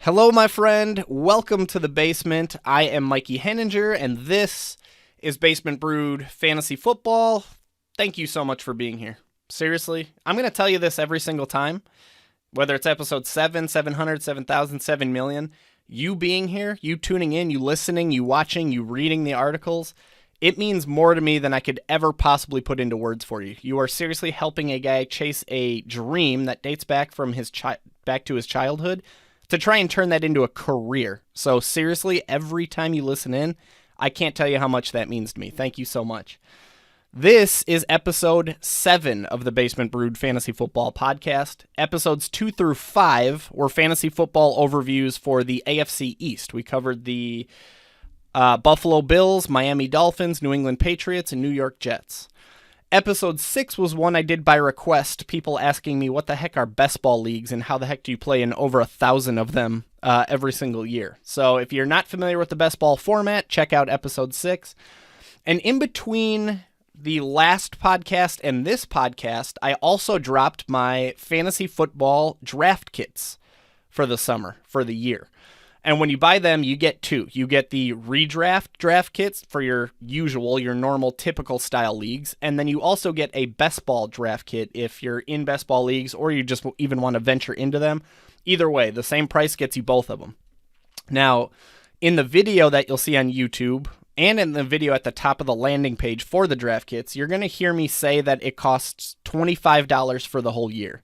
Hello, my friend. Welcome to the basement. I am Mikey Henninger, and this is Basement Brewed Fantasy Football. Thank you so much for being here. Seriously, I'm going to tell you this every single time, whether it's episode 7, 700, 7,000, 7 million. You being here, you tuning in, you listening, you watching, you reading the articles, it means more to me than I could ever possibly put into words for you. You are seriously helping a guy chase a dream that dates back from back to his childhood, to try and turn that into a career. So seriously, every time you listen in, I can't tell you how much that means to me. Thank you so much. This is episode 7 of the Basement Brewed Fantasy Football podcast. Episodes 2 through 5 were fantasy football overviews for the AFC East. We covered the Buffalo Bills, Miami Dolphins, New England Patriots, and New York Jets. Episode 6 was one I did by request, people asking me what the heck are best ball leagues and how the heck do you play in over 1,000 of them every single year. So if you're not familiar with the best ball format, check out episode 6. And in between the last podcast and this podcast, I also dropped my fantasy football draft kits for the summer, for the year. And when you buy them, you get 2. You get the redraft draft kits for your normal, typical style leagues. And then you also get a best ball draft kit if you're in best ball leagues or you just even want to venture into them. Either way, the same price gets you both of them. Now, in the video that you'll see on YouTube and in the video at the top of the landing page for the draft kits, you're going to hear me say that it costs $25 for the whole year.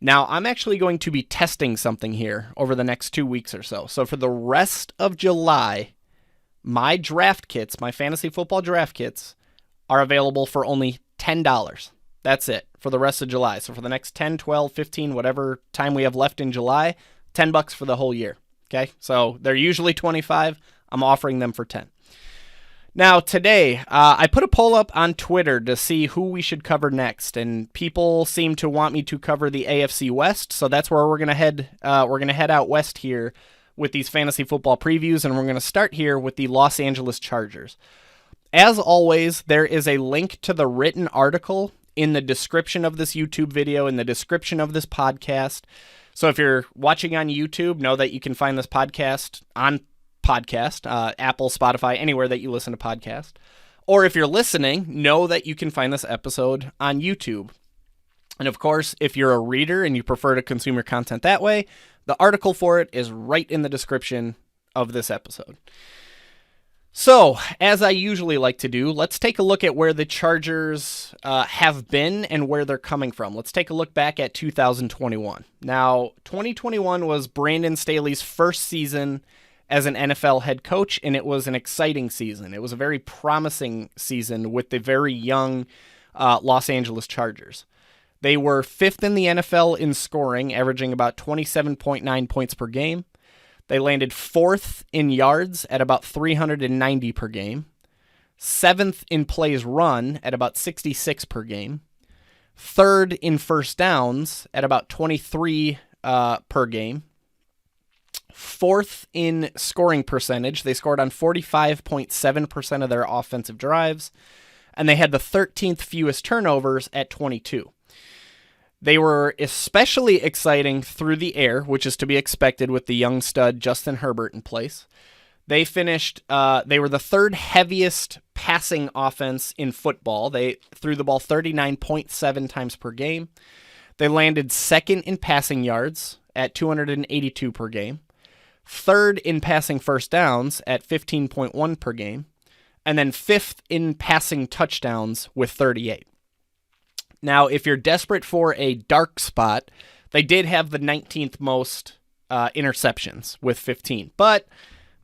Now, I'm actually going to be testing something here over the next 2 weeks or so. So for the rest of July, my draft kits, my fantasy football draft kits, are available for only $10. That's it for the rest of July. So for the next 10, 12, 15, whatever time we have left in July, $10 for the whole year. Okay, so they're usually 25. I'm offering them for 10. Now, today, I put a poll up on Twitter to see who we should cover next, and people seem to want me to cover the AFC West, so that's where we're going to head. We're going to head out west here with these fantasy football previews, and we're going to start here with the Los Angeles Chargers. As always, there is a link to the written article in the description of this YouTube video, in the description of this podcast. So if you're watching on YouTube, know that you can find this podcast on Apple, Spotify, anywhere that you listen to podcasts. Or if you're listening, know that you can find this episode on YouTube. And of course, if you're a reader and you prefer to consume your content that way, the article for it is right in the description of this episode. So, as I usually like to do, let's take a look at where the Chargers have been and where they're coming from. Let's take a look back at 2021. Now, 2021 was Brandon Staley's first season as an NFL head coach, and it was an exciting season. It was a very promising season with the very young Los Angeles Chargers. They were 5th in the NFL in scoring, averaging about 27.9 points per game. They landed 4th in yards at about 390 per game, 7th in plays run at about 66 per game, 3rd in first downs at about 23 per game, 4th in scoring percentage. They scored on 45.7% of their offensive drives, and they had the 13th fewest turnovers at 22. They were especially exciting through the air, which is to be expected with the young stud Justin Herbert in place. They were the 3rd heaviest passing offense in football. They threw the ball 39.7 times per game. They landed 2nd in passing yards at 282 per game. 3rd in passing first downs at 15.1 per game, and then 5th in passing touchdowns with 38. Now, if you're desperate for a dark spot, they did have the 19th most interceptions with 15. But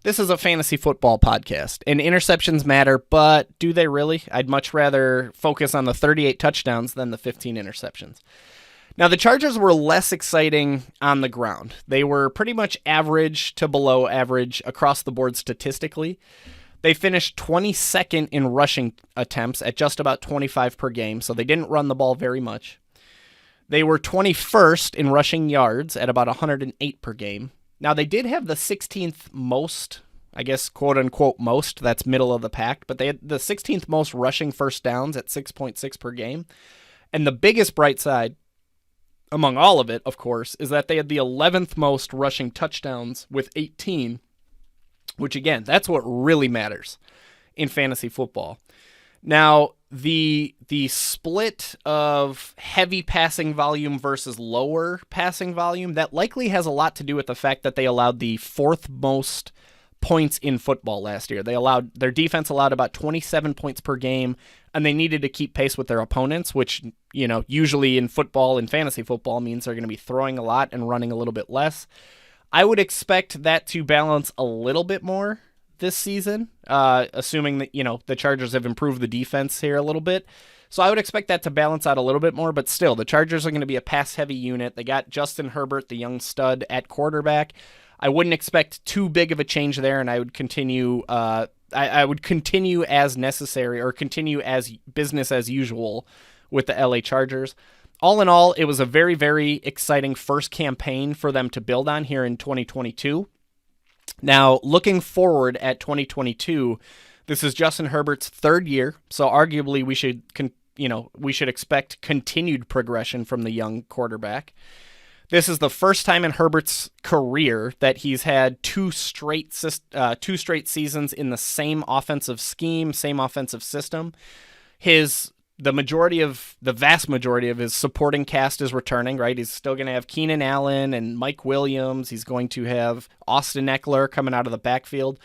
this is a fantasy football podcast, and interceptions matter, but do they really? I'd much rather focus on the 38 touchdowns than the 15 interceptions. Now, the Chargers were less exciting on the ground. They were pretty much average to below average across the board statistically. They finished 22nd in rushing attempts at just about 25 per game, so they didn't run the ball very much. They were 21st in rushing yards at about 108 per game. Now, they did have the 16th most, I guess, quote-unquote most, that's middle of the pack, but they had the 16th most rushing first downs at 6.6 per game. And the biggest bright side among all of it, of course, is that they had the 11th most rushing touchdowns with 18, which again, that's what really matters in fantasy football. Now, the split of heavy passing volume versus lower passing volume, that likely has a lot to do with the fact that they allowed the fourth most points in football last year. Their defense allowed about 27 points per game, and they needed to keep pace with their opponents, which, usually in football, in fantasy football, means they're going to be throwing a lot and running a little bit less. I would expect that to balance a little bit more this season, assuming that, the Chargers have improved the defense here a little bit. So I would expect that to balance out a little bit more, but still, the Chargers are going to be a pass-heavy unit. They got Justin Herbert, the young stud, at quarterback. I wouldn't expect too big of a change there, and I would continue I would continue as necessary, or continue as business as usual with the LA Chargers. All in all, it was a very, very exciting first campaign for them to build on here in 2022. Now, looking forward at 2022, this is Justin Herbert's third year, so arguably we should expect continued progression from the young quarterback. This is the first time in Herbert's career that he's had two straight seasons in the same offensive scheme, same offensive system. The vast majority of his supporting cast is returning, right? He's still going to have Keenan Allen and Mike Williams. He's going to have Austin Ekeler coming out of the backfield.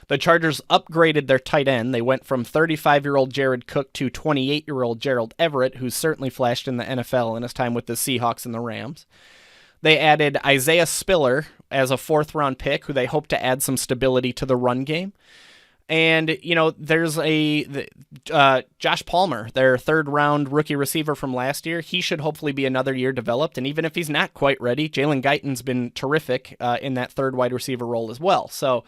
The Chargers upgraded their tight end. They went from 35-year-old Jared Cook to 28-year-old Gerald Everett, who's certainly flashed in the NFL in his time with the Seahawks and the Rams. They added Isaiah Spiller as a fourth-round pick, who they hope to add some stability to the run game. And, there's Josh Palmer, their third-round rookie receiver from last year. He should hopefully be another year developed. And even if he's not quite ready, Jalen Guyton's been terrific in that third wide receiver role as well. So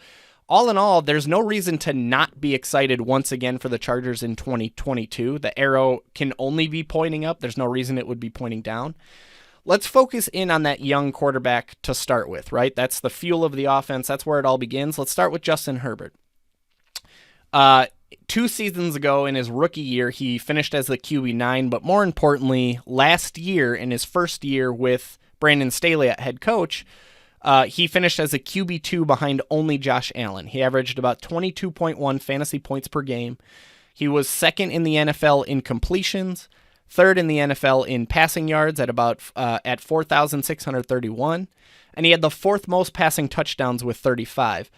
all in all, there's no reason to not be excited once again for the Chargers in 2022. The arrow can only be pointing up. There's no reason it would be pointing down. Let's focus in on that young quarterback to start with, right? That's the fuel of the offense. That's where it all begins. Let's start with Justin Herbert. 2 seasons ago in his rookie year, he finished as the QB9, but more importantly, last year in his first year with Brandon Staley at head coach, he finished as a QB2 behind only Josh Allen. He averaged about 22.1 fantasy points per game. He was second in the NFL in completions, third in the NFL in passing yards at 4,631, and he had the fourth most passing touchdowns with 35.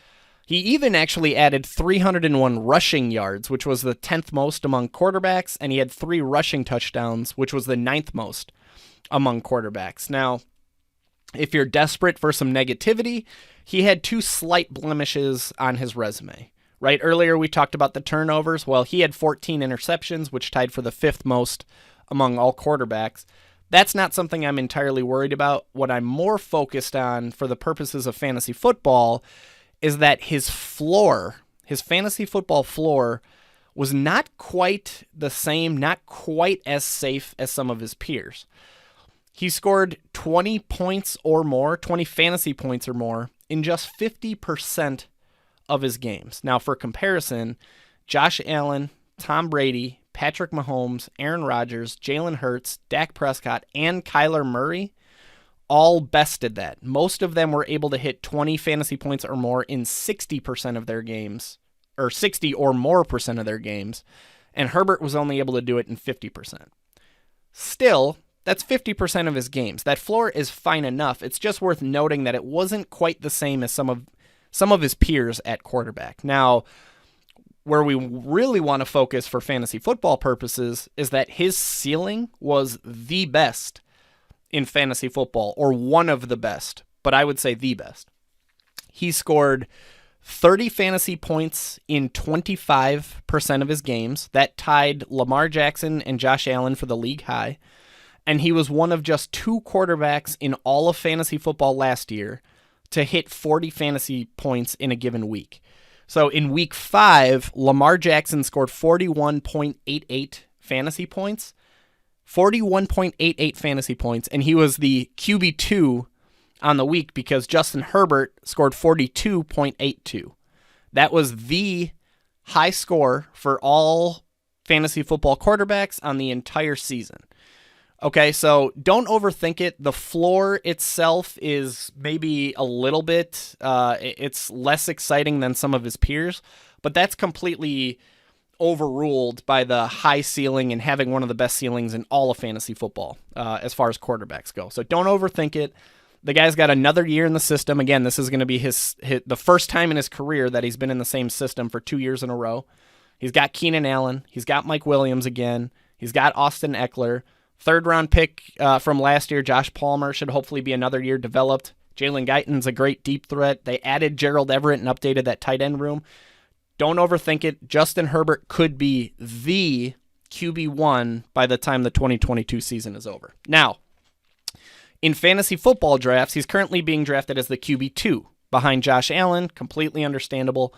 He even actually added 301 rushing yards, which was the 10th most among quarterbacks, and he had 3 rushing touchdowns, which was the 9th most among quarterbacks. Now, if you're desperate for some negativity, he had 2 slight blemishes on his resume. Right, earlier we talked about the turnovers. Well, he had 14 interceptions, which tied for the 5th most among all quarterbacks. That's not something I'm entirely worried about. What I'm more focused on for the purposes of fantasy football is that his fantasy football floor, was not quite the same, not quite as safe as some of his peers. He scored 20 points or more, 20 fantasy points or more, in just 50% of his games. Now, for comparison, Josh Allen, Tom Brady, Patrick Mahomes, Aaron Rodgers, Jalen Hurts, Dak Prescott, and Kyler Murray all bested that. Most of them were able to hit 20 fantasy points or more in 60% of their games, or 60 or more percent of their games, and Herbert was only able to do it in 50%. Still, that's 50% of his games. That floor is fine enough. It's just worth noting that it wasn't quite the same as some of his peers at quarterback. Now, where we really want to focus for fantasy football purposes is that his ceiling was the best in fantasy football, or one of the best, but I would say the best. He scored 30 fantasy points in 25% of his games. That tied Lamar Jackson and Josh Allen for the league high. And he was one of just 2 quarterbacks in all of fantasy football last year to hit 40 fantasy points in a given week. So in week 5, Lamar Jackson scored 41.88 fantasy points. 41.88 fantasy points, and he was the QB2 on the week because Justin Herbert scored 42.82. That was the high score for all fantasy football quarterbacks on the entire season. Okay, so don't overthink it. The floor itself is maybe a little bit, it's less exciting than some of his peers, but that's completely overruled by the high ceiling and having one of the best ceilings in all of fantasy football as far as quarterbacks go. So don't overthink it. The guy's got another year in the system. Again, this is going to be the first time in his career that he's been in the same system for 2 years in a row. He's got Keenan Allen. He's got Mike Williams again. He's got Austin Ekeler. Third-round pick from last year, Josh Palmer, should hopefully be another year developed. Jalen Guyton's a great deep threat. They added Gerald Everett and updated that tight end room. Don't overthink it. Justin Herbert could be the QB1 by the time the 2022 season is over. Now, in fantasy football drafts, he's currently being drafted as the QB2 behind Josh Allen. Completely understandable.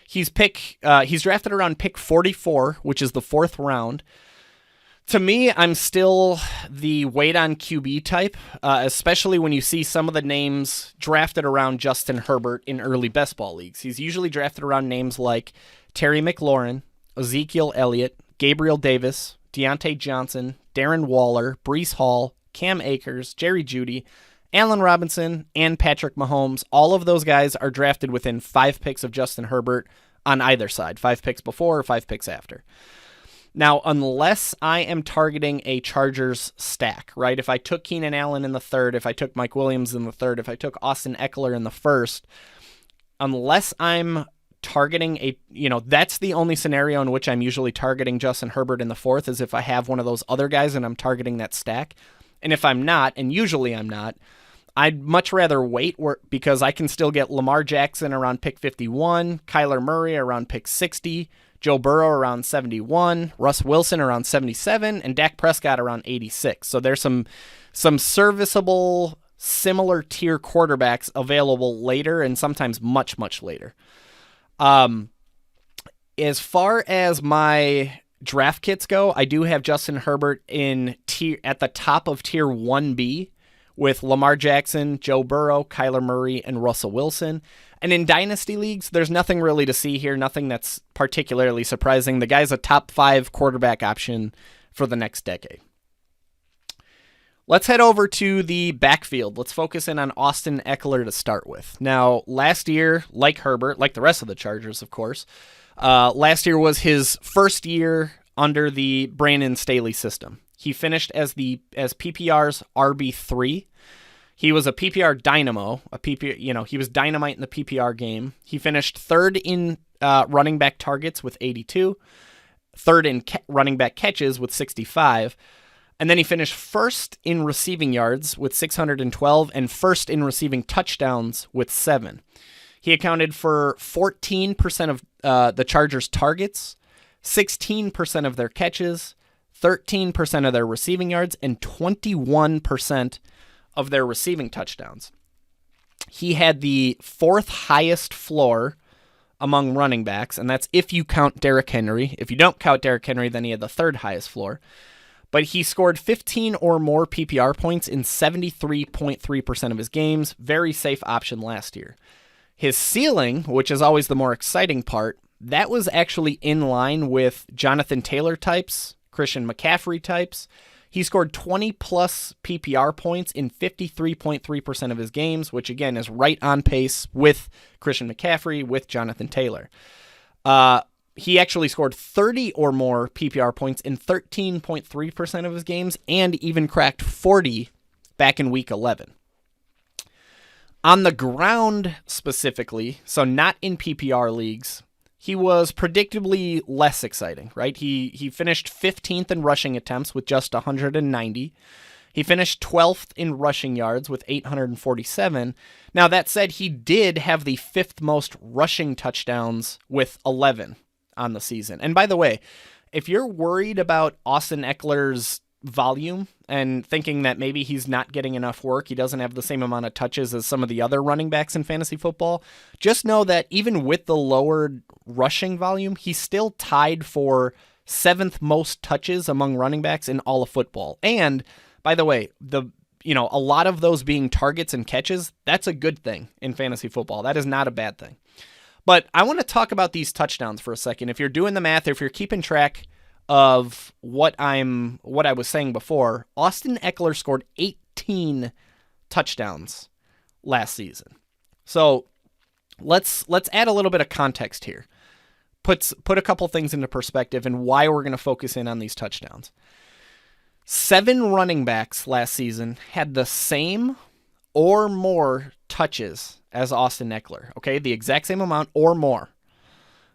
He's drafted around pick 44, which is the 4th round. To me, I'm still the wait on QB type, especially when you see some of the names drafted around Justin Herbert in early best ball leagues. He's usually drafted around names like Terry McLaurin, Ezekiel Elliott, Gabriel Davis, Deontay Johnson, Darren Waller, Breece Hall, Cam Akers, Jerry Jeudy, Allen Robinson, and Patrick Mahomes. All of those guys are drafted within 5 picks of Justin Herbert on either side, 5 picks before or 5 picks after. Now, unless I am targeting a Chargers stack, right? If I took Keenan Allen in the 3rd, if I took Mike Williams in the 3rd, if I took Austin Ekeler in the 1st, unless I'm targeting that's the only scenario in which I'm usually targeting Justin Herbert in the 4th, is if I have one of those other guys and I'm targeting that stack. And if I'm not, and usually I'm not, I'd much rather wait because I can still get Lamar Jackson around pick 51, Kyler Murray around pick 60, Joe Burrow around 71, Russ Wilson around 77, and Dak Prescott around 86. So there's some serviceable, similar tier quarterbacks available later, and sometimes much, much later. As far as my draft kits go, I do have Justin Herbert at the top of tier 1B with Lamar Jackson, Joe Burrow, Kyler Murray, and Russell Wilson. And in dynasty leagues, there's nothing really to see here, nothing that's particularly surprising. The guy's a top 5 quarterback option for the next decade. Let's head over to the backfield. Let's focus in on Austin Ekeler to start with. Now, last year, like Herbert, like the rest of the Chargers, of course, last year was his first year under the Brandon Staley system. He finished as PPR's RB3. He was a PPR dynamo. He was dynamite in the PPR game. He finished 3rd in running back targets with 82, 3rd in running back catches with 65, and then he finished 1st in receiving yards with 612 and 1st in receiving touchdowns with 7. He accounted for 14% of the Chargers' targets, 16% of their catches, 13% of their receiving yards, and 21% of their receiving touchdowns. He had the 4th highest floor among running backs, and that's if you count Derrick Henry. If you don't count Derrick Henry, then he had the 3rd highest floor. But he scored 15 or more PPR points in 73.3% of his games. Very safe option last year. His ceiling, which is always the more exciting part, that was actually in line with Jonathan Taylor types, Christian McCaffrey types. He scored 20-plus PPR points in 53.3% of his games, which, again, is right on pace with Christian McCaffrey, with Jonathan Taylor. He actually scored 30 or more PPR points in 13.3% of his games and even cracked 40 back in Week 11. On the ground specifically, so not in PPR leagues, he was predictably less exciting, right? He finished 15th in rushing attempts with just 190. He finished 12th in rushing yards with 847. Now, that said, he did have the 5th most rushing touchdowns with 11 on the season. And by the way, if you're worried about Austin Eckler's volume and thinking that maybe he's not getting enough work, he doesn't have the same amount of touches as some of the other running backs in fantasy football, just know that even with the lowered rushing volume, he's still tied for 7th most touches among running backs in all of football. And by the way, a lot of those being targets and catches, that's a good thing in fantasy football. That is not a bad thing. But I want to talk about these touchdowns for a second. If you're doing the math, if you're keeping track of what I was saying before, Austin Ekeler scored 18 touchdowns last season. So let's add a little bit of context here. Put a couple things into perspective and why we're going to focus in on these touchdowns. 7 running backs last season had the same or more touches as Austin Ekeler. Okay, the exact same amount or more.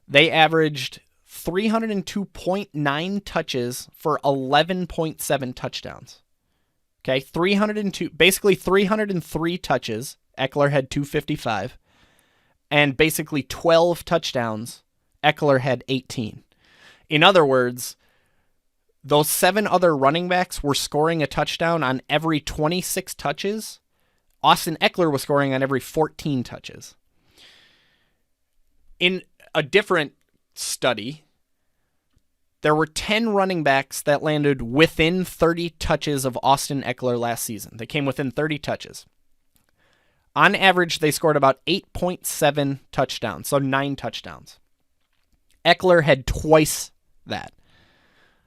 They averaged 302.9 touches for 11.7 touchdowns. Okay, 303 touches. Eckler had 255. And basically 12 touchdowns. Eckler had 18. In other words, those 7 other running backs were scoring a touchdown on every 26 touches. Austin Ekeler was scoring on every 14 touches. In a different study, there were 10 running backs that landed within 30 touches of Austin Ekeler last season. They came within 30 touches. On average, they scored about 8.7 touchdowns, so 9 touchdowns. Eckler had twice that.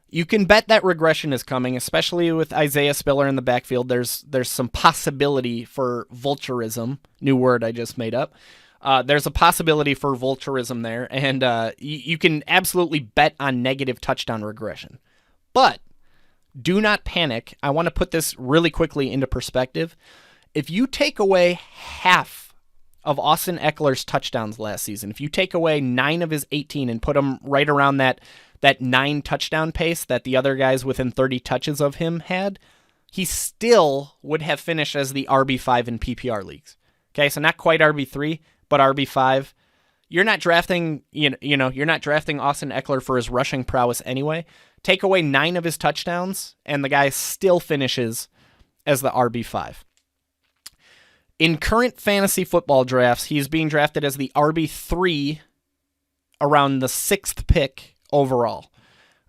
You can bet that regression is coming, especially with Isaiah Spiller in the backfield. There's some possibility for vulturism, new word I just made up. There's a possibility for vulturism there, and you can absolutely bet on negative touchdown regression. But do not panic. I want to put this really quickly into perspective. If you take away half of Austin Eckler's touchdowns last season, if you take away 9 of his 18 and put them right around that 9 touchdown pace that the other guys within 30 touches of him had, he still would have finished as the RB5 in PPR leagues. Okay, so not quite RB3, but RB5. You're not drafting, you're not drafting Austin Ekeler for his rushing prowess anyway. Take away 9 of his touchdowns, and the guy still finishes as the RB5. In current fantasy football drafts, he's being drafted as the RB3 around the 6th pick overall.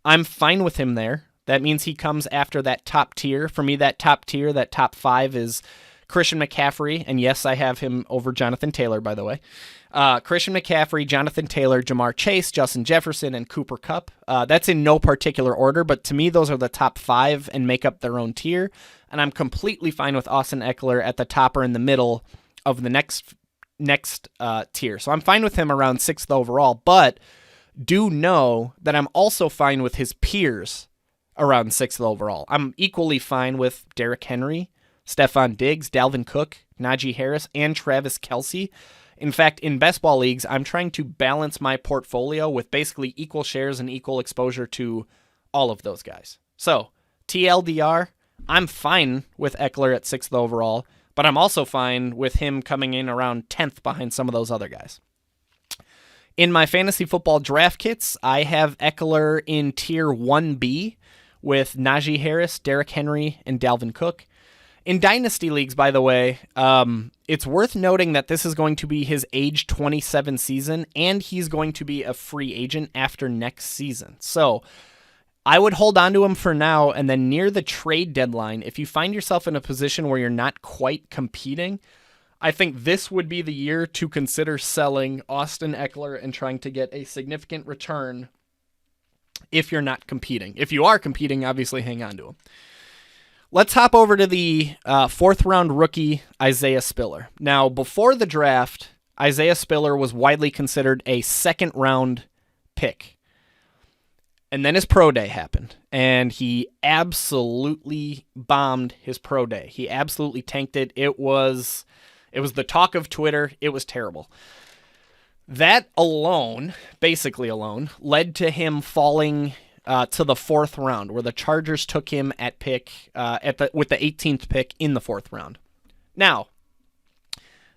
I'm fine with him there. That means he comes after that top tier. For me, that top tier, that top 5 is Christian McCaffrey. And yes, I have him over Jonathan Taylor, by the way. Christian McCaffrey, Jonathan Taylor, Jamar Chase, Justin Jefferson, and Cooper Kupp. That's in no particular order, but to me, those are the top 5 and make up their own tier. And I'm completely fine with Austin Ekeler at the top or in the middle of the next tier. So I'm fine with him around 6th overall, but do know that I'm also fine with his peers around 6th overall. I'm equally fine with Derrick Henry, Stephon Diggs, Dalvin Cook, Najee Harris, and Travis Kelce. In fact, in best ball leagues, I'm trying to balance my portfolio with basically equal shares and equal exposure to all of those guys. So, TLDR, I'm fine with Ekeler at 6th overall, but I'm also fine with him coming in around 10th behind some of those other guys. In my fantasy football draft kits, I have Ekeler in tier 1B with Najee Harris, Derrick Henry, and Dalvin Cook. In Dynasty Leagues, by the way, it's worth noting that this is going to be his age 27 season, and he's going to be a free agent after next season. So I would hold on to him for now, and then near the trade deadline, if you find yourself in a position where you're not quite competing, I think this would be the year to consider selling Austin Ekeler and trying to get a significant return if you're not competing. If you are competing, obviously hang on to him. Let's hop over to the 4th round rookie, Isaiah Spiller. Now, before the draft, Isaiah Spiller was widely considered a 2nd round pick. And then his pro day happened, and he absolutely bombed his pro day. He absolutely tanked it. It was the talk of Twitter. It was terrible. That alone, basically alone, led to him falling to the 4th round, where the Chargers took him at with the 18th pick in the 4th round. Now,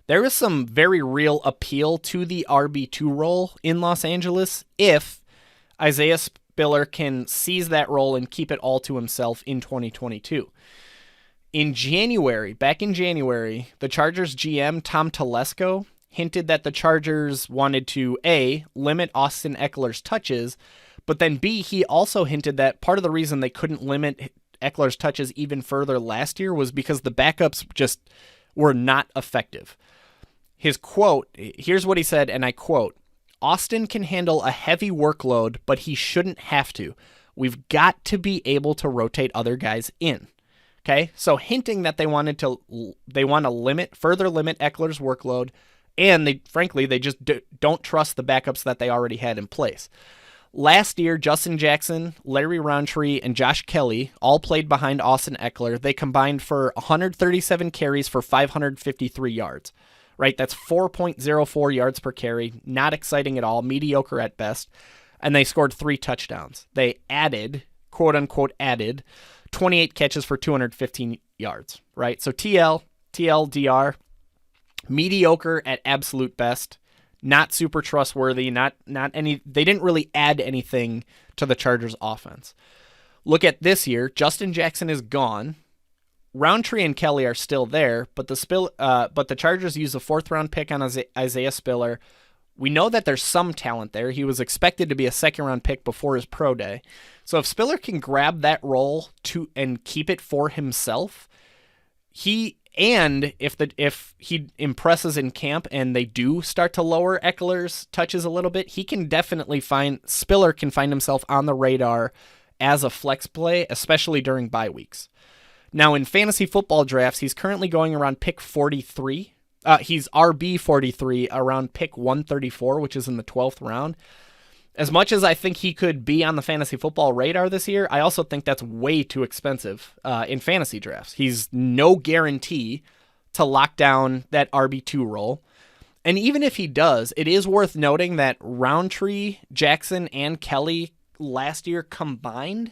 there is some very real appeal to the RB2 role in Los Angeles if Isaiah Spiller can seize that role and keep it all to himself in 2022. Back in January, the Chargers GM, Tom Telesco, hinted that the Chargers wanted to, A, limit Austin Eckler's touches, but then B, he also hinted that part of the reason they couldn't limit Eckler's touches even further last year was because the backups just were not effective. His quote, here's what he said, and I quote, "Austin can handle a heavy workload, but he shouldn't have to. we've got to be able to rotate other guys in. Okay, so hinting that they want to further limit Eckler's workload, and they just don't trust the backups that they already had in place. Last year, Justin Jackson, Larry Roundtree, and Josh Kelly all played behind Austin Ekeler. They combined for 137 carries for 553 yards. Right, that's 4.04 yards per carry. Not exciting at all, mediocre at best. And they scored 3 touchdowns. They added, quote unquote, 28 catches for 215 yards, right? So TLDR, mediocre at absolute best, not super trustworthy, not any. They didn't really add anything to the Chargers offense. Look at this year. Justin Jackson is gone. Roundtree and Kelly are still there, but the Chargers use a 4th round pick on Isaiah Spiller. We know that there's some talent there. He was expected to be a 2nd round pick before his pro day. So if Spiller can grab that role and keep it for himself, if he impresses in camp and they do start to lower Eckler's touches a little bit, Spiller can find himself on the radar as a flex play, especially during bye weeks. Now in fantasy football drafts, he's currently going around pick 43. He's RB 43 around pick 134, which is in the 12th round. As much as I think he could be on the fantasy football radar this year, I also think that's way too expensive in fantasy drafts. He's no guarantee to lock down that RB2 role. And even if he does, it is worth noting that Roundtree, Jackson, and Kelly last year combined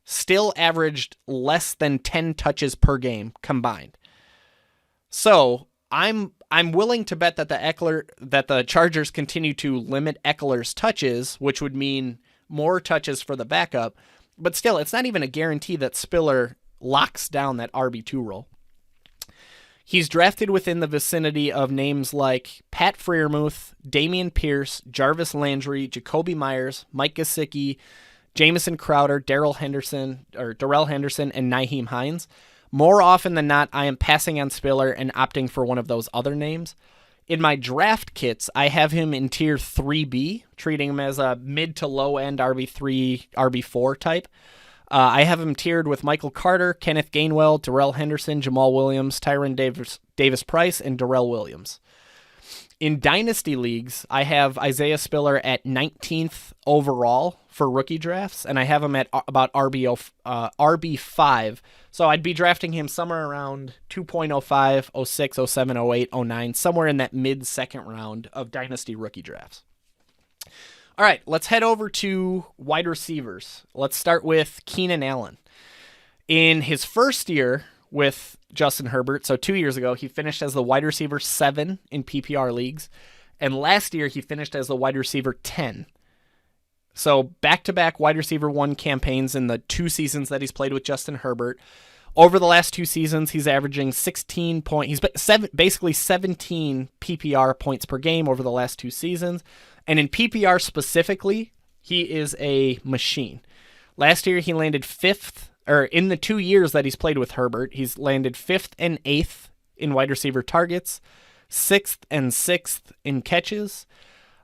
still averaged less than 10 touches per game combined. So I'm willing to bet that the Chargers continue to limit Eckler's touches, which would mean more touches for the backup. But still, it's not even a guarantee that Spiller locks down that RB2 role. He's drafted within the vicinity of names like Pat Freiermuth, Damian Pierce, Jarvis Landry, Jacoby Myers, Mike Gesicki, Jamison Crowder, Darrell Henderson, and Nyheim Hines. More often than not, I am passing on Spiller and opting for one of those other names. In my draft kits, I have him in tier 3B, treating him as a mid to low end RB3, RB4 type. I have him tiered with Michael Carter, Kenneth Gainwell, Darrell Henderson, Jamal Williams, Tyron Davis-Price, and Darrell Williams. In Dynasty Leagues, I have Isaiah Spiller at 19th overall for rookie drafts, and I have him at about RB5. So I'd be drafting him somewhere around 2.05, 06, 07, 08, 09, somewhere in that mid-second round of Dynasty rookie drafts. All right, let's head over to wide receivers. Let's start with Keenan Allen. In his first year with Justin Herbert, so 2 years ago, he finished as the wide receiver 7 in PPR leagues, and last year he finished as the wide receiver 10. So back-to-back wide receiver 1 campaigns in the 2 seasons that he's played with Justin Herbert. Over the last 2 seasons, he's averaging 16 points. He's basically 17 PPR points per game over the last 2 seasons. And in PPR specifically, he is a machine. Last year, he landed 5th, or in the 2 years that he's played with Herbert, he's landed 5th and 8th in wide receiver targets, 6th and 6th in catches.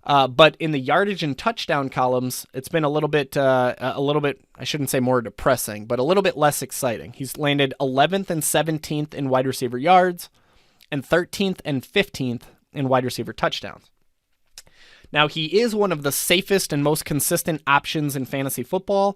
But in the yardage and touchdown columns, it's been a little bit, I shouldn't say more depressing, but a little bit less exciting. He's landed 11th and 17th in wide receiver yards and 13th and 15th in wide receiver touchdowns. Now, he is one of the safest and most consistent options in fantasy football.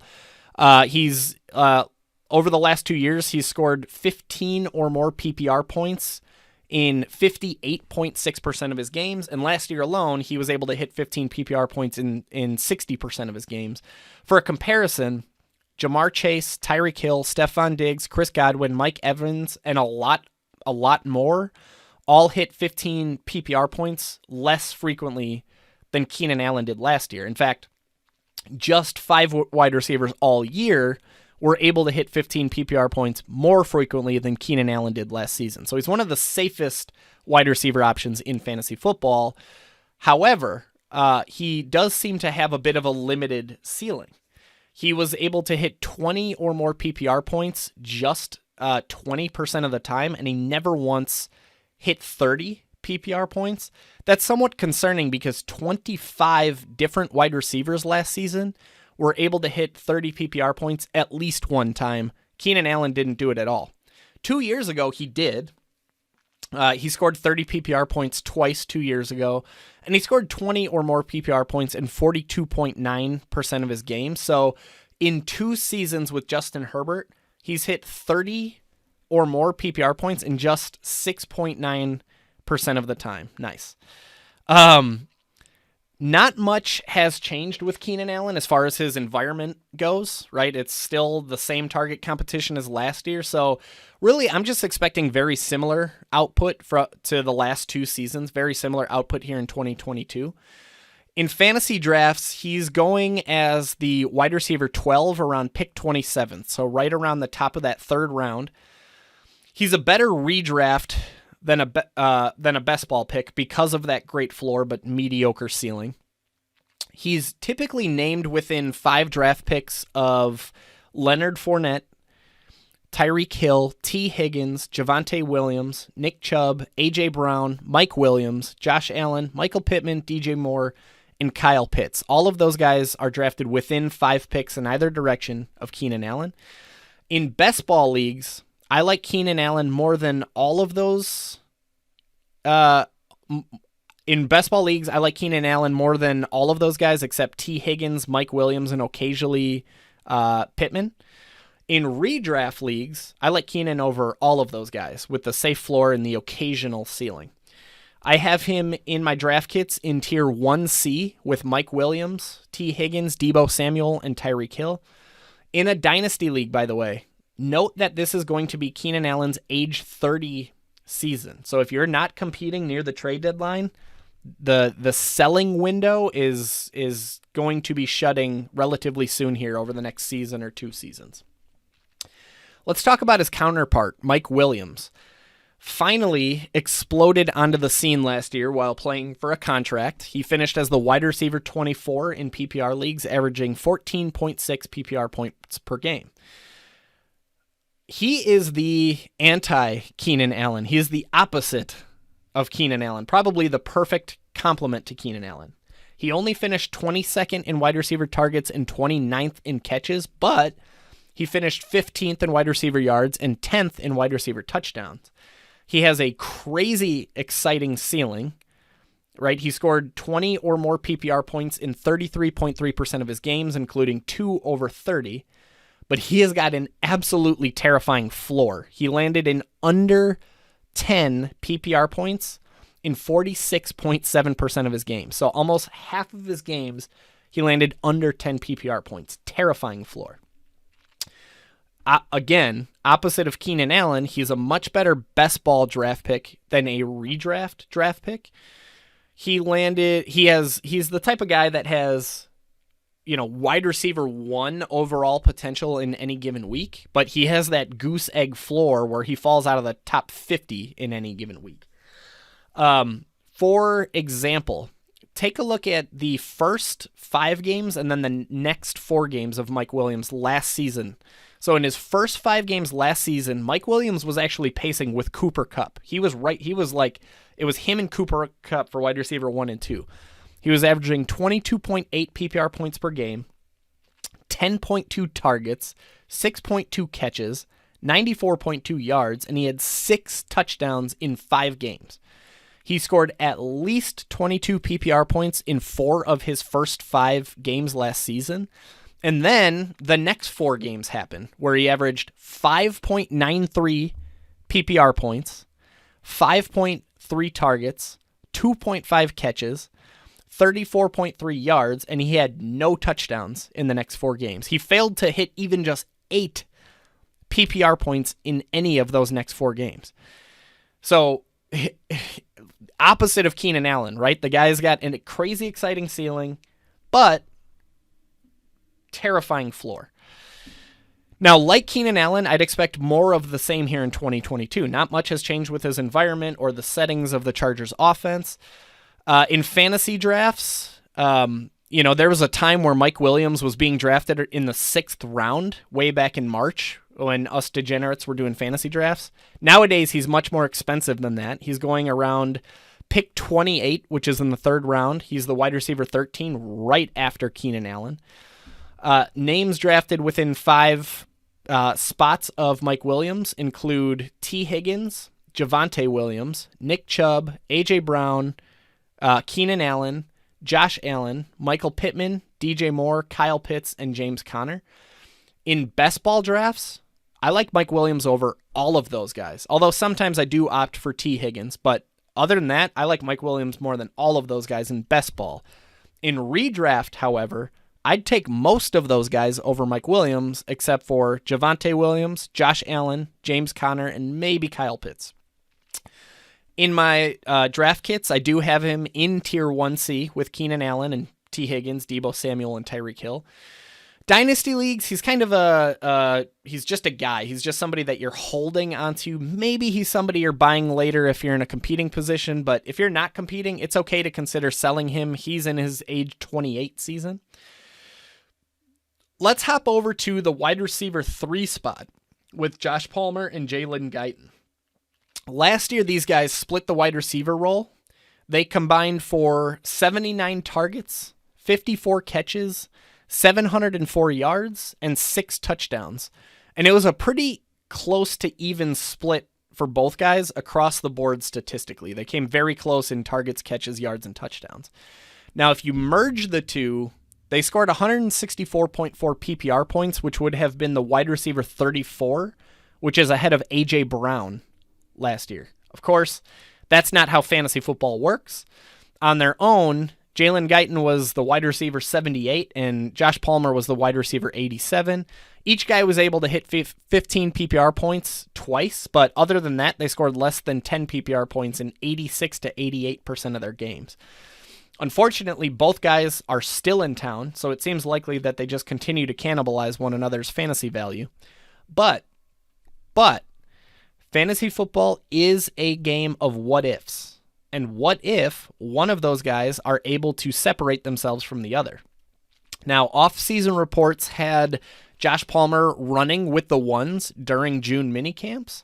He's over the last 2 years, he's scored 15 or more PPR points in 58.6% of his games, and last year alone, he was able to hit 15 PPR points in 60% of his games. For a comparison, Jamar Chase, Tyreek Hill, Stephon Diggs, Chris Godwin, Mike Evans, and a lot more all hit 15 PPR points less frequently than Keenan Allen did last year. In fact, just 5 wide receivers all year were able to hit 15 PPR points more frequently than Keenan Allen did last season. So he's one of the safest wide receiver options in fantasy football. However, he does seem to have a bit of a limited ceiling. He was able to hit 20 or more PPR points just 20% of the time, and he never once hit 30 PPR points. That's somewhat concerning because 25 different wide receivers last season were able to hit 30 PPR points at least one time. Keenan Allen didn't do it at all. 2 years ago, he did. He scored 30 PPR points twice 2 years ago, and he scored 20 or more PPR points in 42.9% of his games. So in 2 seasons with Justin Herbert, he's hit 30 or more PPR points in just 6.9% of the time. Nice. Not much has changed with Keenan Allen as far as his environment goes, right? It's still the same target competition as last year. So really, I'm just expecting very similar output to the last 2 seasons, very similar output here in 2022. In fantasy drafts, he's going as the wide receiver 12 around pick 27, so right around the top of that 3rd round. He's a better redraft than a best ball pick because of that great floor but mediocre ceiling. He's typically named within 5 draft picks of Leonard Fournette, Tyreek Hill, T. Higgins, Javonte Williams, Nick Chubb, A.J. Brown, Mike Williams, Josh Allen, Michael Pittman, DJ Moore, and Kyle Pitts. All of those guys are drafted within 5 picks in either direction of Keenan Allen. In best ball leagues, I like Keenan Allen more than all of those. In best ball leagues, I like Keenan Allen more than all of those guys except T. Higgins, Mike Williams, and occasionally Pittman. In redraft leagues, I like Keenan over all of those guys with the safe floor and the occasional ceiling. I have him in my draft kits in tier 1C with Mike Williams, T. Higgins, Deebo Samuel, and Tyreek Hill. In a dynasty league, by the way, note that this is going to be Keenan Allen's age 30 season. So if you're not competing near the trade deadline, the selling window is going to be shutting relatively soon here over the next season or 2 seasons. Let's talk about his counterpart, Mike Williams. Finally exploded onto the scene last year while playing for a contract. He finished as the wide receiver 24 in PPR leagues, averaging 14.6 PPR points per game. He is the anti-Keenan Allen. He is the opposite of Keenan Allen, probably the perfect complement to Keenan Allen. He only finished 22nd in wide receiver targets and 29th in catches, but he finished 15th in wide receiver yards and 10th in wide receiver touchdowns. He has a crazy exciting ceiling, right? He scored 20 or more PPR points in 33.3% of his games, including 2 over 30. But he has got an absolutely terrifying floor. He landed in under 10 PPR points in 46.7% of his games. So almost half of his games, he landed under 10 PPR points. Terrifying floor. Again, opposite of Keenan Allen, he's a much better best ball draft pick than a redraft draft pick. He's the type of guy that has, wide receiver 1 overall potential in any given week, but he has that goose egg floor where he falls out of the top 50 in any given week. For example, take a look at the first 5 games and then the next 4 games of Mike Williams last season. So in his first 5 games last season, Mike Williams was actually pacing with Cooper Kupp. It was him and Cooper Kupp for wide receiver 1 and 2. He was averaging 22.8 PPR points per game, 10.2 targets, 6.2 catches, 94.2 yards, and he had 6 touchdowns in 5 games. He scored at least 22 PPR points in 4 of his first 5 games last season. And then the next 4 games happened where he averaged 5.93 PPR points, 5.3 targets, 2.5 catches, 34.3 yards, and he had no touchdowns in the next 4 games. He failed to hit even just 8 PPR points in any of those next 4 games. So, opposite of Keenan Allen, right? The guy's got a crazy exciting ceiling, but terrifying floor. Now, like Keenan Allen, I'd expect more of the same here in 2022. Not much has changed with his environment or the settings of the Chargers offense. In fantasy drafts, there was a time where Mike Williams was being drafted in the 6th round way back in March when us degenerates were doing fantasy drafts. Nowadays, he's much more expensive than that. He's going around pick 28, which is in the 3rd round. He's the wide receiver 13 right after Keenan Allen. Names drafted within 5 spots of Mike Williams include T. Higgins, Javonte Williams, Nick Chubb, A.J. Brown, Keenan Allen, Josh Allen, Michael Pittman, DJ Moore, Kyle Pitts, and James Conner. In best ball drafts, I like Mike Williams over all of those guys, although sometimes I do opt for T. Higgins, but other than that, I like Mike Williams more than all of those guys in best ball. In redraft, however, I'd take most of those guys over Mike Williams, except for Javonte Williams, Josh Allen, James Conner, and maybe Kyle Pitts. In my draft kits, I do have him in Tier 1C with Keenan Allen and T. Higgins, Deebo Samuel, and Tyreek Hill. Dynasty leagues, he's kind of he's just a guy. He's just somebody that you're holding onto. Maybe he's somebody you're buying later if you're in a competing position, but if you're not competing, it's okay to consider selling him. He's in his age 28 season. Let's hop over to the wide receiver 3 spot with Josh Palmer and Jalen Guyton. Last year, these guys split the wide receiver role. They combined for 79 targets, 54 catches, 704 yards, and 6 touchdowns. And it was a pretty close to even split for both guys across the board statistically. They came very close in targets, catches, yards, and touchdowns. Now, if you merge the two, they scored 164.4 PPR points, which would have been the wide receiver 34, which is ahead of A.J. Brown last year. Of course, that's not how fantasy football works. On their own, Jalen Guyton was the wide receiver 78, and Josh Palmer was the wide receiver 87. Each guy was able to hit 15 PPR points twice, but other than that, they scored less than 10 PPR points in 86 to 88% of their games. Unfortunately, both guys are still in town, so it seems likely that they just continue to cannibalize one another's fantasy value. But fantasy football is a game of what-ifs. And what if one of those guys are able to separate themselves from the other? Now, off-season reports had Josh Palmer running with the ones during June minicamps.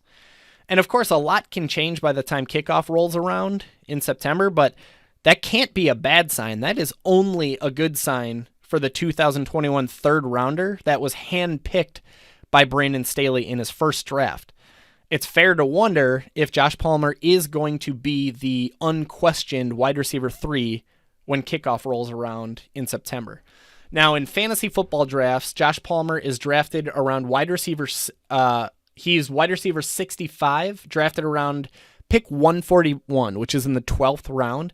And of course, a lot can change by the time kickoff rolls around in September, but that can't be a bad sign. That is only a good sign for the 2021 third rounder that was handpicked by Brandon Staley in his first draft. It's fair to wonder if Josh Palmer is going to be the unquestioned wide receiver 3 when kickoff rolls around in September. Now, in fantasy football drafts, Josh Palmer is drafted around wide receiver. He's wide receiver 65, drafted around pick 141, which is in the 12th round.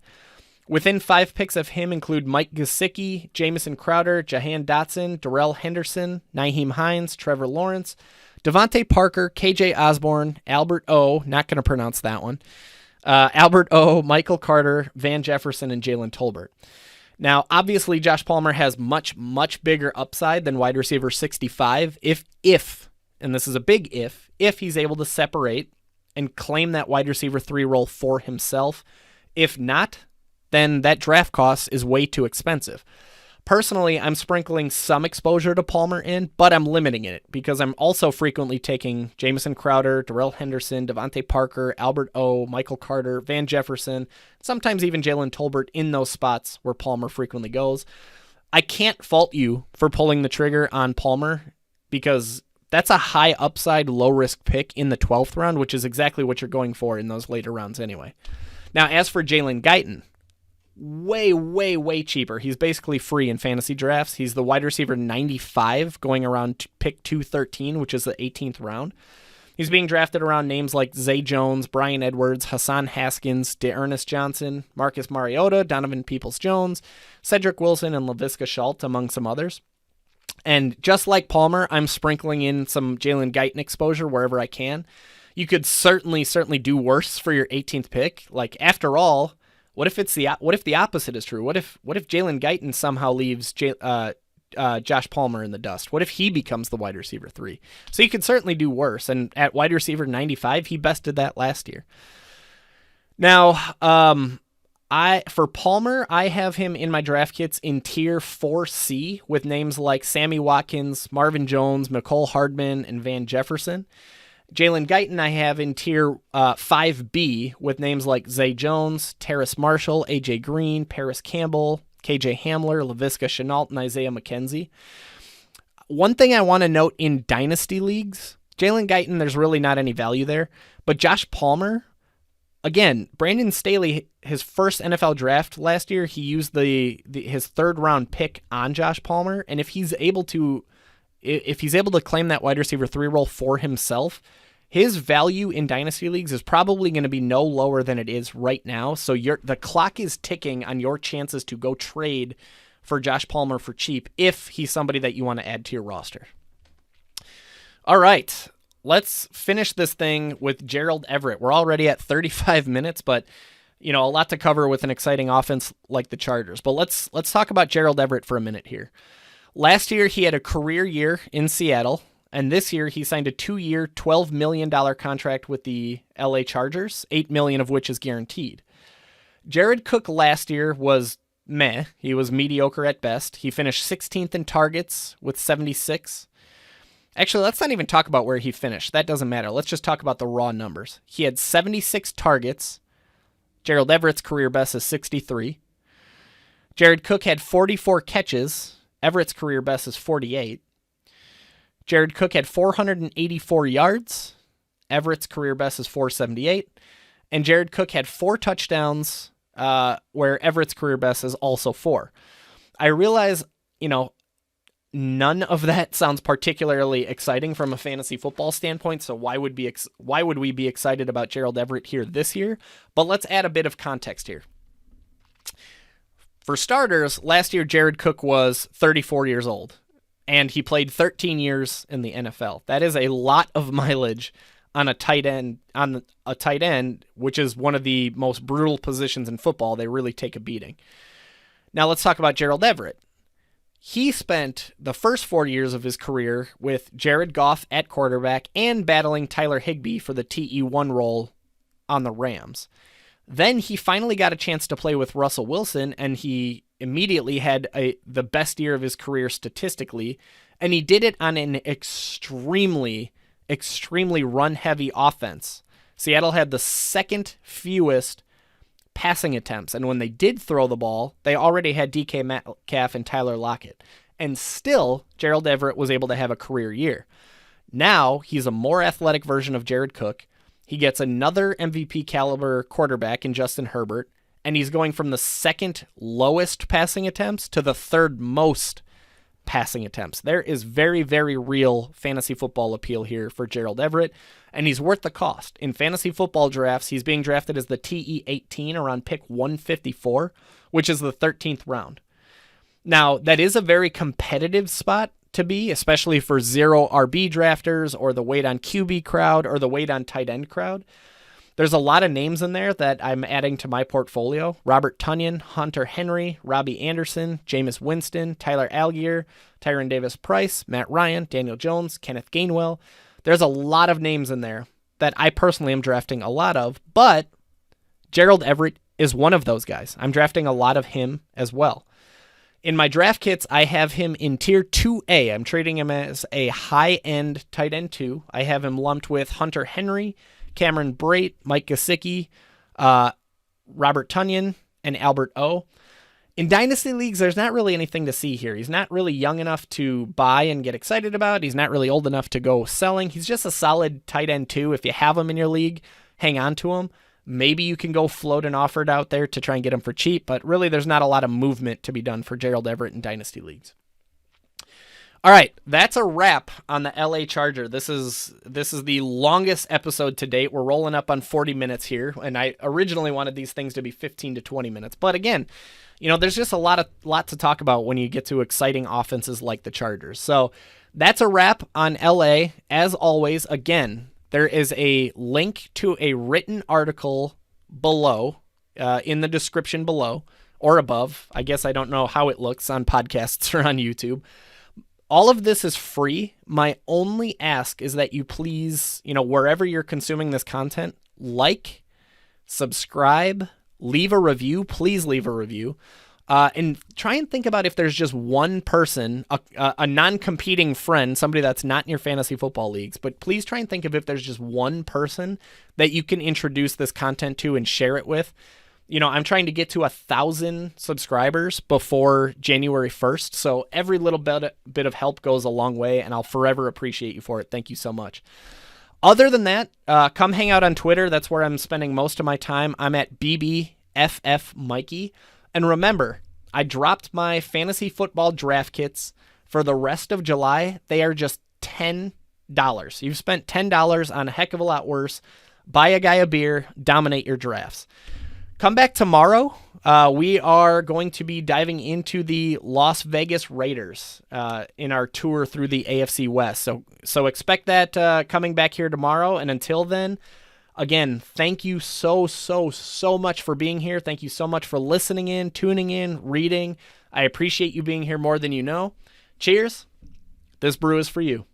Within 5 picks of him include Mike Gesicki, Jamison Crowder, Jahan Dotson, Darrell Henderson, Nyheim Hines, Trevor Lawrence, Devontae Parker, KJ Osborne, Albert O, not going to pronounce that one, Albert O, Michael Carter, Van Jefferson, and Jalen Tolbert. Now, obviously, Josh Palmer has much, much bigger upside than wide receiver 65 if, and this is a big if he's able to separate and claim that wide receiver 3 role for himself. If not, then that draft cost is way too expensive. Personally, I'm sprinkling some exposure to Palmer in, but I'm limiting it because I'm also frequently taking Jamison Crowder, Darrell Henderson, Devontae Parker, Albert O, Michael Carter, Van Jefferson, sometimes even Jalen Tolbert in those spots where Palmer frequently goes. I can't fault you for pulling the trigger on Palmer because that's a high upside, low risk pick in the 12th round, which is exactly what you're going for in those later rounds anyway. Now, as for Jalen Guyton, way, way, way cheaper. He's basically free in fantasy drafts. He's the wide receiver 95 going around pick 213, which is the 18th round. He's being drafted around names like Zay Jones, Brian Edwards, Hassan Haskins, DeErnest Johnson, Marcus Mariota, Donovan Peoples-Jones, Cedric Wilson, and Laviska Shenault, among some others. And just like Palmer, I'm sprinkling in some Jalen Guyton exposure wherever I can. You could certainly do worse for your 18th pick. Like, after all, what if the opposite is true? What if Jalen Guyton somehow leaves Josh Palmer in the dust? What if he becomes the wide receiver 3? So you could certainly do worse. And at wide receiver 95, he bested that last year. Now, for Palmer, I have him in my draft kits in tier 4C with names like Sammy Watkins, Marvin Jones, Mecole Hardman, and Van Jefferson. Jalen Guyton I have in tier 5B with names like Zay Jones, Terrace Marshall, A.J. Green, Paris Campbell, K.J. Hamler, Laviska Shenault, and Isaiah McKenzie. One thing I want to note in dynasty leagues, Jalen Guyton, there's really not any value there. But Josh Palmer, again, Brandon Staley, his first NFL draft last year, he used his third-round pick on Josh Palmer. And if he's able to claim that wide receiver 3 role for himself, his value in dynasty leagues is probably going to be no lower than it is right now. So the clock is ticking on your chances to go trade for Josh Palmer for cheap if he's somebody that you want to add to your roster. All right, let's finish this thing with Gerald Everett. We're already at 35 minutes, but a lot to cover with an exciting offense like the Chargers. But let's talk about Gerald Everett for a minute here. Last year, he had a career year in Seattle, and this year he signed a 2-year, $12 million contract with the LA Chargers, $8 million of which is guaranteed. Jared Cook last year was meh. He was mediocre at best. He finished 16th in targets with 76. Actually, let's not even talk about where he finished. That doesn't matter. Let's just talk about the raw numbers. He had 76 targets. Gerald Everett's career best is 63. Jared Cook had 44 catches. Everett's career best is 48. Jared Cook had 484 yards. Everett's career best is 478. And Jared Cook had 4 touchdowns, where Everett's career best is also 4. I realize, none of that sounds particularly exciting from a fantasy football standpoint, so why would we be excited about Gerald Everett here this year? But let's add a bit of context here. For starters, last year Jared Cook was 34 years old, and he played 13 years in the NFL. That is a lot of mileage on a tight end, which is one of the most brutal positions in football. They really take a beating. Now let's talk about Gerald Everett. He spent the first 4 years of his career with Jared Goff at quarterback and battling Tyler Higbee for the TE1 role on the Rams. Then he finally got a chance to play with Russell Wilson, and he immediately had the best year of his career statistically, and he did it on an extremely run-heavy offense. Seattle had the second fewest passing attempts, and when they did throw the ball, they already had DK Metcalf and Tyler Lockett. And still, Gerald Everett was able to have a career year. Now, he's a more athletic version of Jared Cook. He gets another MVP caliber quarterback in Justin Herbert, and he's going from the second lowest passing attempts to the third most passing attempts. There is very, very real fantasy football appeal here for Gerald Everett, and he's worth the cost. In fantasy football drafts, he's being drafted as the TE18 around pick 154, which is the 13th round. Now, that is a very competitive spot to be, especially for zero RB drafters or the wait on QB crowd or the wait on tight end crowd. There's a lot of names in there that I'm adding to my portfolio. Robert Tonyan, Hunter Henry, Robbie Anderson, Jameis Winston, Tyler Algier, Tyron Davis-Price, Matt Ryan, Daniel Jones, Kenneth Gainwell. There's a lot of names in there that I personally am drafting a lot of, but Gerald Everett is one of those guys. I'm drafting a lot of him as well. In my draft kits, I have him in tier 2A. I'm trading him as a high-end tight end 2. I have him lumped with Hunter Henry, Cameron Brate, Mike Gesicki, Robert Tonyan, and Albert O. In dynasty leagues, there's not really anything to see here. He's not really young enough to buy and get excited about. He's not really old enough to go selling. He's just a solid tight end 2. If you have him in your league, hang on to him. Maybe you can go float an offer out there to try and get him for cheap, but really there's not a lot of movement to be done for Gerald Everett in dynasty leagues. All right, that's a wrap on the LA Charger. This is the longest episode to date. We're rolling up on 40 minutes here, and I originally wanted these things to be 15 to 20 minutes. But again, there's just a lot to talk about when you get to exciting offenses like the Chargers. So that's a wrap on LA. As always, again, there is a link to a written article below, in the description below or above. I guess I don't know how it looks on podcasts or on YouTube. All of this is free. My only ask is that you please, wherever you're consuming this content, like, subscribe, leave a review. Please leave a review. And try and think about if there's just one person, a non-competing friend, somebody that's not in your fantasy football leagues, but please try and think of if there's just one person that you can introduce this content to and share it with. I'm trying to get to 1,000 subscribers before January 1st. So every little bit of help goes a long way, and I'll forever appreciate you for it. Thank you so much. Other than that, come hang out on Twitter. That's where I'm spending most of my time. I'm at BBFFMikey. And remember, I dropped my fantasy football draft kits for the rest of July. They are just $10. You've spent $10 on a heck of a lot worse. Buy a guy a beer, dominate your drafts. Come back tomorrow. We are going to be diving into the Las Vegas Raiders in our tour through the AFC West. So expect that coming back here tomorrow. And until then, again, thank you so much for being here. Thank you so much for listening in, tuning in, reading. I appreciate you being here more than you know. Cheers. This brew is for you.